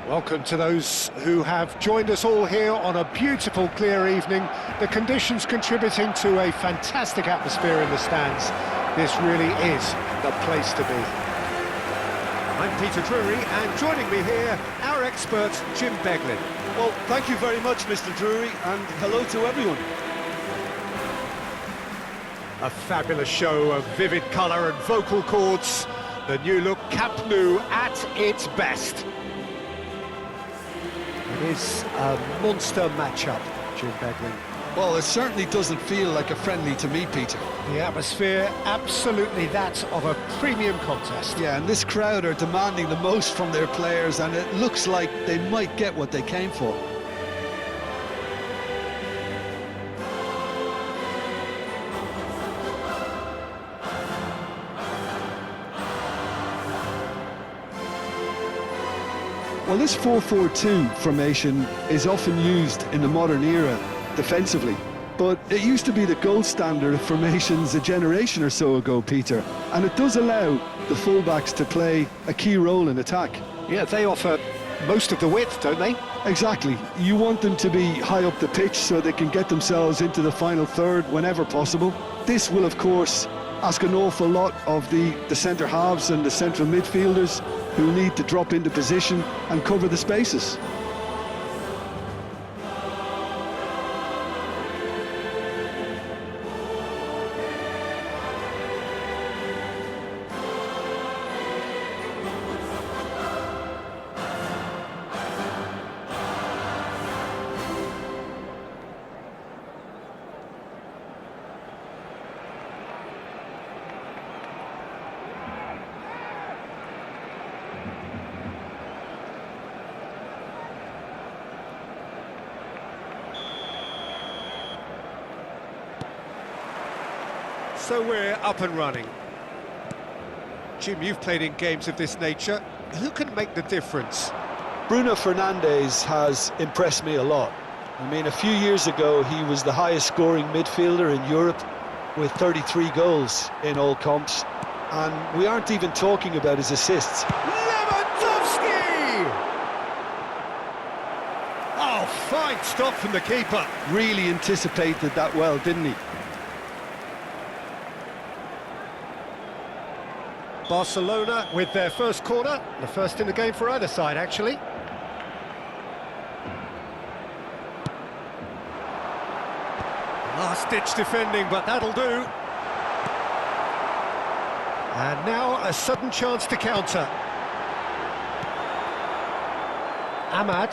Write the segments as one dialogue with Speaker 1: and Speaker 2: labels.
Speaker 1: Welcome to those who have joined us all here on a beautiful, clear evening. The conditions contributing to a fantastic atmosphere in the stands. This really is the place to be. I'm Peter Drury, and joining me here, our expert, Jim Beglin.
Speaker 2: Well, thank you very much, Mr. Drury, and hello to everyone.
Speaker 1: A fabulous show of vivid colour and vocal cords. The new look Camp Nou at its best. It is a monster matchup, Jim Beglin.
Speaker 2: Well, it certainly doesn't feel like a friendly to me, Peter.
Speaker 1: The atmosphere, absolutely that of a premium contest.
Speaker 2: Yeah, and this crowd are demanding the most from their players, and it looks like they might get what they came for. Well, this 4-4-2 formation is often used in the modern era defensively, but it used to be the gold standard of formations a generation or so ago, Peter, and it does allow the fullbacks to play a key role in attack.
Speaker 1: Yeah, they offer most of the width, don't they?
Speaker 2: Exactly. You want them to be high up the pitch so they can get themselves into the final third whenever possible. This will, of course, ask an awful lot of the centre halves and the central midfielders, who need to drop into position and cover the spaces.
Speaker 1: So we're up and running. Jim, you've played in games of this nature. Who can make the difference?
Speaker 2: Bruno Fernandes has impressed me a lot. I mean, a few years ago, he was the highest scoring midfielder in Europe with 33 goals in all comps. And we aren't even talking about his assists.
Speaker 1: Lewandowski! Oh, fine stop from the keeper.
Speaker 2: Really anticipated that well, didn't he?
Speaker 1: Barcelona with their first corner, the first in the game for either side, actually. Last-ditch defending, but that'll do. And now a sudden chance to counter. Ahmad.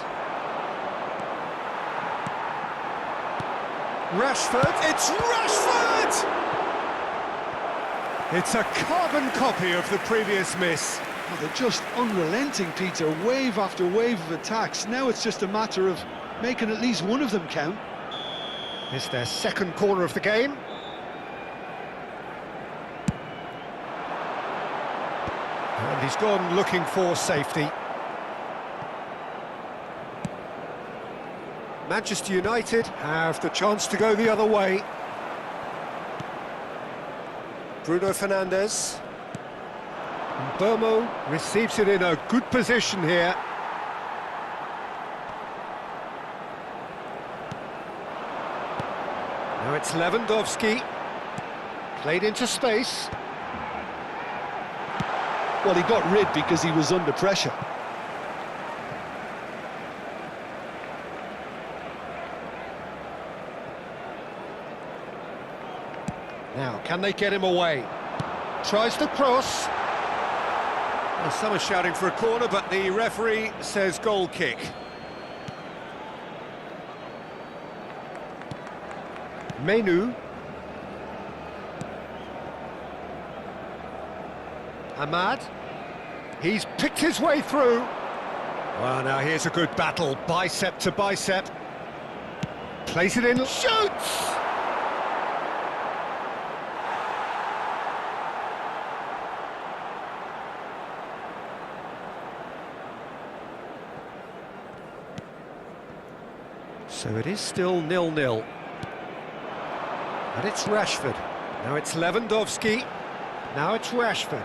Speaker 1: Rashford, it's Rashford! It's a carbon copy of the previous miss.
Speaker 2: Well, they're just unrelenting, Peter, wave after wave of attacks. Now it's just a matter of making at least one of them count.
Speaker 1: It's their second corner of the game. And he's gone looking for safety. Manchester United have the chance to go the other way. Bruno Fernandes. Burmo receives it in a good position here. Now it's Lewandowski. Played into space.
Speaker 2: Well, he got rid because he was under pressure.
Speaker 1: Now, can they get him away? Tries to cross. Well, some are shouting for a corner, but the referee says goal kick. Menu. Ahmad. He's picked his way through. Well, now here's a good battle, bicep to bicep. Plays it in, shoots! So it is still 0-0. And it's Rashford. Now it's Lewandowski. Now it's Rashford.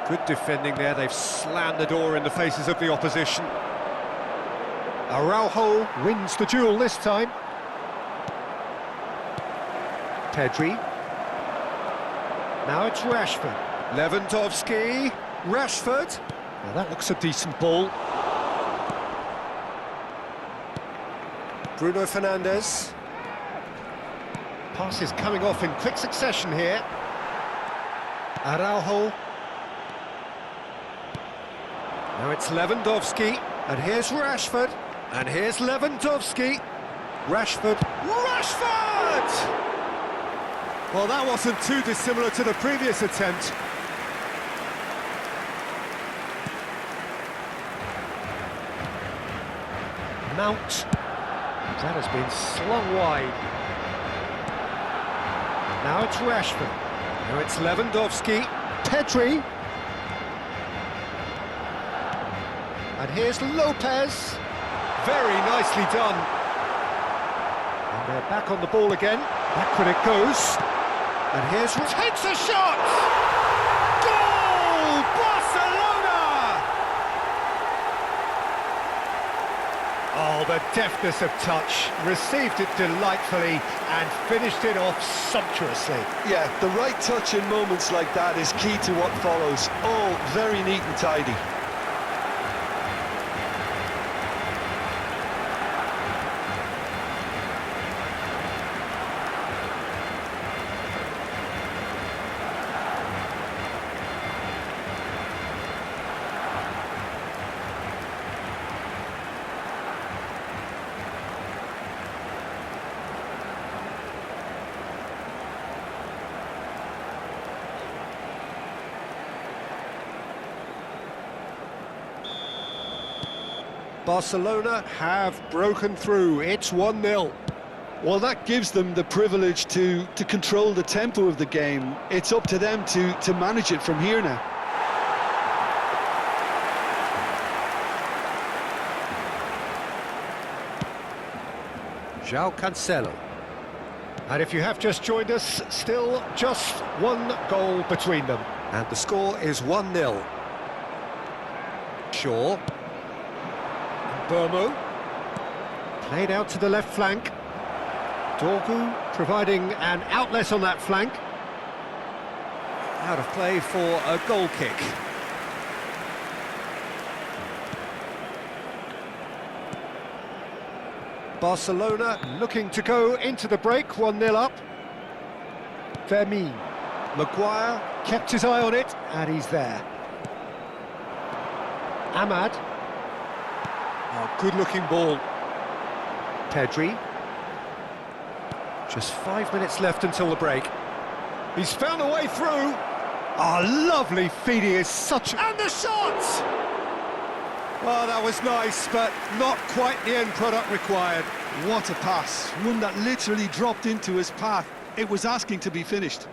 Speaker 1: Good defending there. They've slammed the door in the faces of the opposition. Araujo wins the duel this time. Pedri. Now it's Rashford. Lewandowski. Rashford. Well, that looks a decent ball. Bruno Fernandes. Passes coming off in quick succession here. Araujo. Now it's Lewandowski. And here's Rashford. And here's Lewandowski. Rashford. Rashford! Well, that wasn't too dissimilar to the previous attempt. Mount. That has been slung wide. Now it's Rashford. Now it's Lewandowski. Pedri. And here's Lopez. Very nicely done. And they're back on the ball again. Backward it goes. And here's... Takes a shot! Goal! Barcelona! Oh, the deftness of touch. Received it delightfully and finished it off sumptuously.
Speaker 2: Yeah, the right touch in moments like that is key to what follows. All very neat and tidy.
Speaker 1: Barcelona have broken through. It's 1-0.
Speaker 2: Well, that gives them the privilege to control the tempo of the game. It's up to them to manage it from here now.
Speaker 1: João Cancelo. And if you have just joined us, still just one goal between them. And the score is 1-0. Shaw. Burmo. Played out to the left flank. Dorgu providing an outlet on that flank. Out of play for a goal kick. Barcelona looking to go into the break, 1-0 up. Fermin. Maguire kept his eye on it, and he's there. Ahmad. Oh, good-looking ball. Pedri. Just 5 minutes left until the break. He's found a way through. Oh, lovely feed, he is such... And the shot! Oh, that was nice, but not quite the end product required.
Speaker 2: What a pass. One that literally dropped into his path. It was asking to be finished.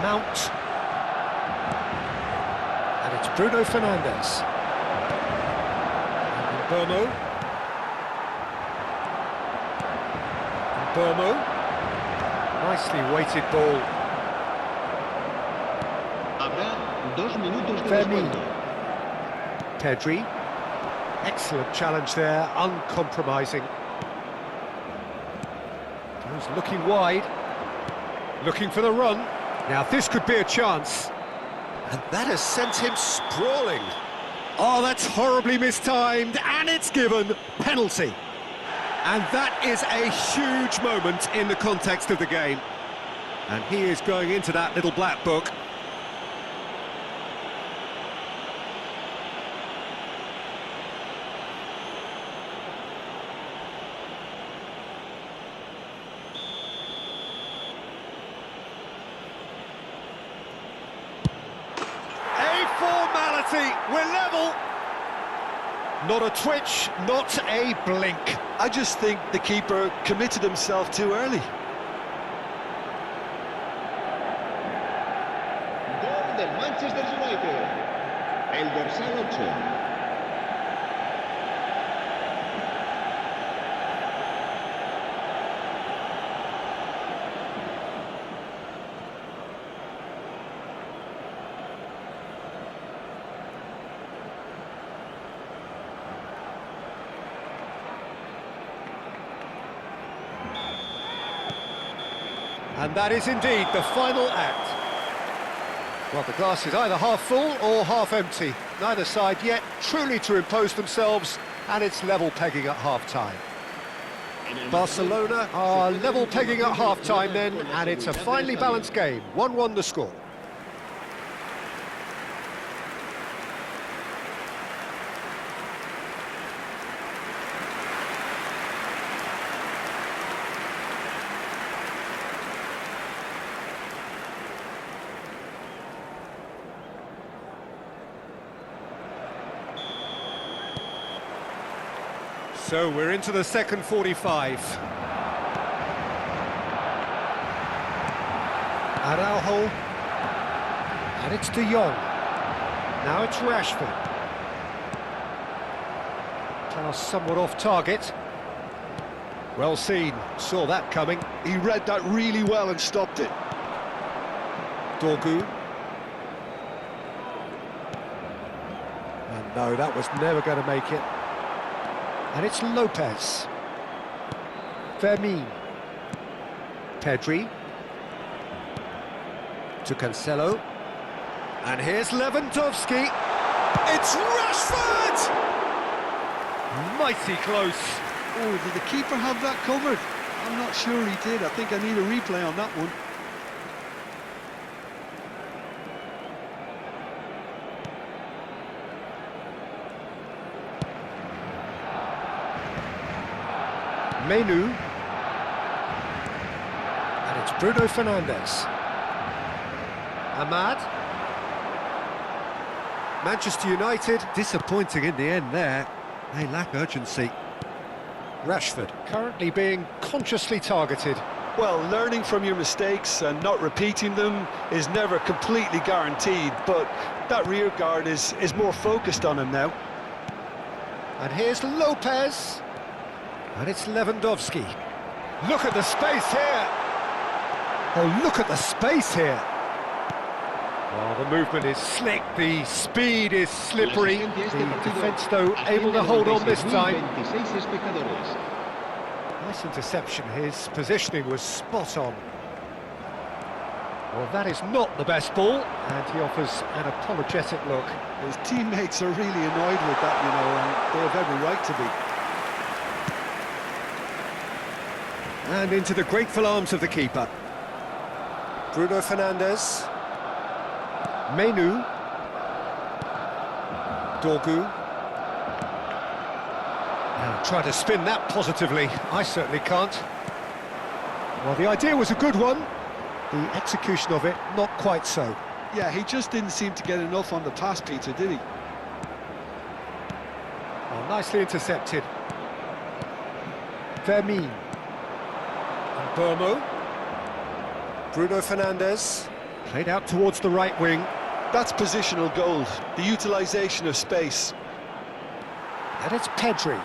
Speaker 1: Mount. And it's Bruno Fernandes. And Burmo. And Burmo. Nicely weighted ball. Fermin. Pedri. Excellent challenge there, uncompromising. Goes looking wide. Looking for the run. Now this could be a chance. And that has sent him sprawling. Oh, that's horribly mistimed, and it's given. Penalty. And that is a huge moment in the context of the game. And he is going into that little black book. We're level. Not a twitch, not a blink.
Speaker 2: I just think the keeper committed himself too early.
Speaker 3: Gol del Manchester United. El dorsal 8.
Speaker 1: And that is indeed the final act. Well, the glass is either half full or half empty. Neither side yet truly to impose themselves, and it's level pegging at half-time. Barcelona are level pegging at half-time then, and it's a finely balanced game. 1-1 the score. So we're into the second 45. Araujo. And it's De Jong. Now it's Rashford. Pass somewhat off target. Well seen, saw that coming.
Speaker 2: He read that really well and stopped it.
Speaker 1: Dorgu. And no, that was never going to make it. And it's Lopez. Fermin. Pedri. To Cancelo. And here's Lewandowski. It's Rashford! Mighty close.
Speaker 2: Oh, did the keeper have that covered? I'm not sure he did. I think I need a replay on that one.
Speaker 1: Menu. And it's Bruno Fernandes. Ahmad. Manchester United, disappointing in the end there. They lack urgency. Rashford, currently being consciously targeted.
Speaker 2: Well, learning from your mistakes and not repeating them is never completely guaranteed, but that rear guard is more focused on him now.
Speaker 1: And here's Lopez. And it's Lewandowski. Look at the space here. Oh, look at the space here. Well, the movement is slick, the speed is slippery. The defence, though, able to hold on this time. Nice interception, his positioning was spot on. Well, that is not the best ball, and he offers an apologetic look.
Speaker 2: His teammates are really annoyed with that, you know, and they have every right to be.
Speaker 1: And into the grateful arms of the keeper. Bruno Fernandes. Menu. Dorgu. Now try to spin that positively. I certainly can't. Well, the idea was a good one. The execution of it, not quite so.
Speaker 2: Yeah, he just didn't seem to get enough on the pass, Peter, did he?
Speaker 1: Well, nicely intercepted. Fermin. Burmo. Bruno Fernandes. Played out towards the right wing.
Speaker 2: That's positional gold, the utilisation of space.
Speaker 1: And it's Pedri.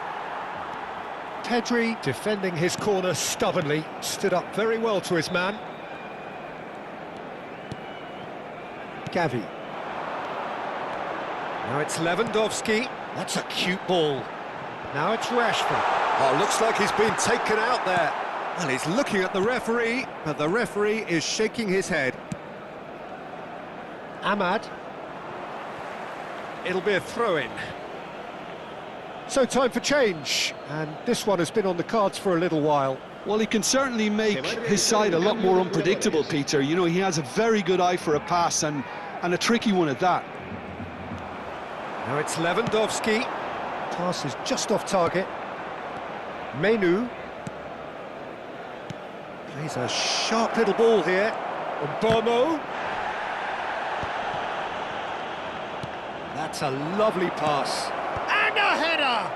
Speaker 1: Pedri, defending his corner stubbornly, stood up very well to his man. Gavi. Now it's Lewandowski. That's a cute ball. Now it's Rashford. Oh, looks like he's been taken out there. Well, he's looking at the referee, but the referee is shaking his head. Ahmad. It'll be a throw-in. So time for change, and this one has been on the cards for a little while.
Speaker 2: Well, he can certainly make his side a lot more unpredictable, Peter. You know, he has a very good eye for a pass, and a tricky one at that.
Speaker 1: Now it's Lewandowski. Pass is just off target. Menu. Plays a sharp little ball here. Burmo. That's a lovely pass. And a header!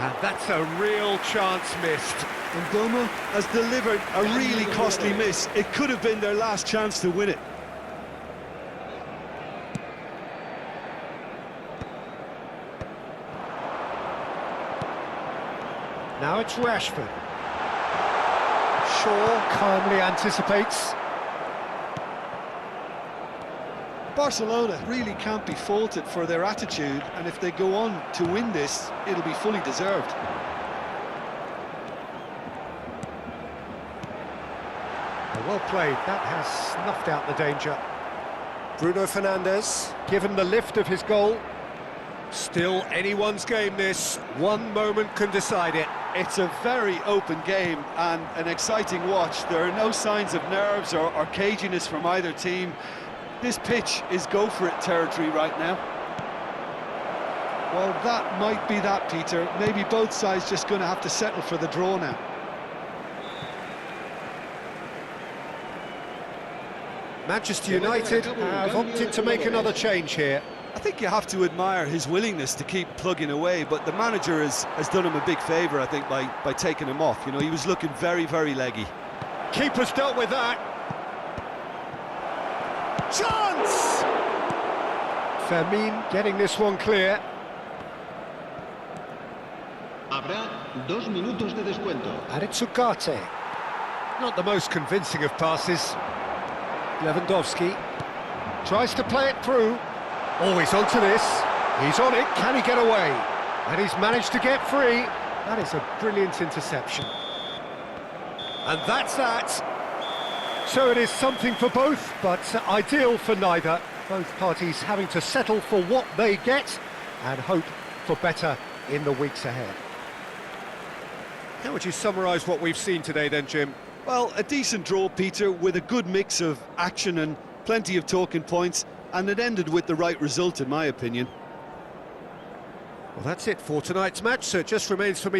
Speaker 1: And that's a real chance missed.
Speaker 2: And Burmo has delivered a really costly miss. It could have been their last chance to win it.
Speaker 1: Now it's Rashford. Shaw calmly anticipates.
Speaker 2: Barcelona really can't be faulted for their attitude, and if they go on to win this, it'll be fully deserved.
Speaker 1: Well played, that has snuffed out the danger. Bruno Fernandes, given the lift of his goal. Still anyone's game this, one moment can decide it.
Speaker 2: It's a very open game and an exciting watch. There are no signs of nerves or caginess from either team. This pitch is go-for-it territory right now. Well, that might be that, Peter. Maybe both sides just going to have to settle for the draw now.
Speaker 1: Manchester United have opted to make another change here.
Speaker 2: I think you have to admire his willingness to keep plugging away, but the manager has done him a big favour, I think, by taking him off. You know, he was looking very, very leggy.
Speaker 1: Keeper's dealt with that. Chance! Fermin getting this one clear.
Speaker 3: Habrá 2 minutos de descuento.
Speaker 1: Aritsugate. Not the most convincing of passes. Lewandowski tries to play it through. Oh, he's onto this. He's on it. Can he get away? And he's managed to get free. That is a brilliant interception. And that's that. So it is something for both, but ideal for neither. Both parties having to settle for what they get and hope for better in the weeks ahead. How would you summarise what we've seen today then, Jim?
Speaker 2: Well, a decent draw, Peter, with a good mix of action and plenty of talking points, and it ended with the right result, in my opinion.
Speaker 1: Well, that's it for tonight's match, so it just remains for me